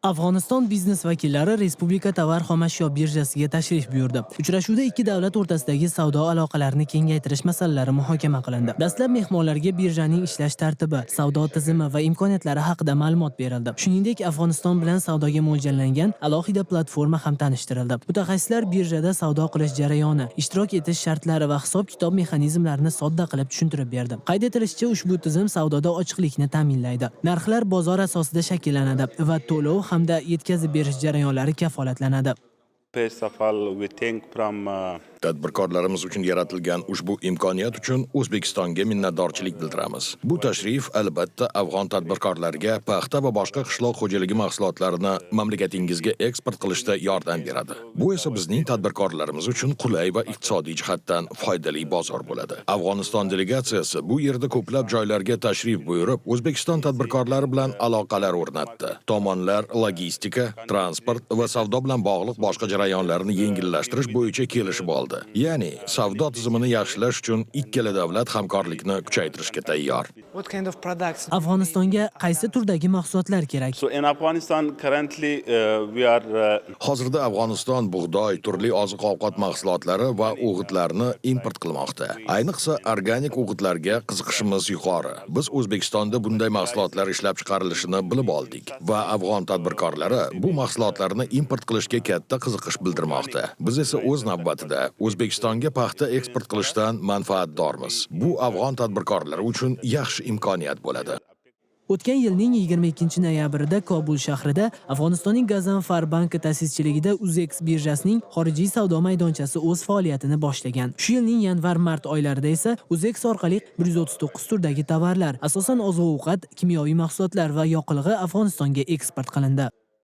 Afg'oniston biznes vakillari Respublika tovar xomashyo birjasiga tashrif buyurdi. Uchrashuvda ikki davlat o'rtasidagi savdo aloqalarini kengaytirish masalalari muhokama qilindi. Dastlab mehmonlarga birjaning ishlash tartibi, savdo tizimi va imkoniyatlari haqida ma'lumot berildi. Shuningdek, Afg'oniston bilan savdoga mo'ljallangan alohida platforma ham tanishtirildi. Mutaxassislar birjada savdo qilish jarayoni, ishtirok etish shartlari va hisob-kitob mexanizmlarini sodda qilib tushuntirib berdi. Qayd etilishicha, ushbu tizim savdoda ochiqlikni ta'minlaydi. Narxlar bozor asosida shakllanadi va to'lov hamda yetkazib berish jarayonlari kafolatlanadi. First of all, we thank from Tadbirkorlarimiz uchun yaratilgan ushbu imkoniyat uchun O'zbekistonga minnatdorchilik bildiramiz. Bu tashrif albatta afg'on tadbirkorlariga paxta va boshqa qishloq xo'jaligi mahsulotlarini mamlakatingizga eksport qilishda yordam beradi. Bu esa bizning tadbirkorlarimiz uchun qulay va iqtisodiy jihatdan foydali bozor bo'ladi. Afg'oniston delegatsiyasi bu yerda ko'plab joylarga tashrif buyurib, O'zbekiston tadbirkorlari bilan aloqalar o'rnatdi. Tomonlar logistika, transport va savdo bilan bog'liq boshqa jarayonlarni yengillashtirish bo'yicha kelishib oldi. Ya'ni, savdo tizimini yaxshilash uchun ikkala davlat hamkorlikni kuchaytirishga tayyor. What kind of products? Afg'onistonga qaysi turdagi mahsulotlar kerak? So in Afghanistan currently we are Hozirda Afg'oniston bug'doy, turli oziq-ovqat mahsulotlari va o'g'itlarni import qilmoqda. Ayniqsa organik o'g'itlarga qiziqishimiz yuqori. Biz O'zbekistonda bunday mahsulotlar ishlab chiqarilishini bilib oldik va afg'on tadbirkorlari bu mahsulotlarni import qilishga katta qiziqish bildirmoqda. Biz esa o'z navbatida O'zbekistonga paxta eksport qilishdan manfaatdormiz. Bu afg'on tadbirkorlari uchun yaxshi imkoniyat bo'ladi. O'tgan yilning 22-noyabrida Kobul shahrida Afg'onistonning Gazanfar banki ta'sischiligida UZEX birjasining xorijiy savdo maydonchasi o'z faoliyatini boshlagan. Shu yilning yanvar-mart oylarida esa UZEX orqali 139 turdagi tovarlar, asosan oziq-ovqat, kimyoviy mahsulotlar va yoqilg'i Afg'onistonga eksport qilindi.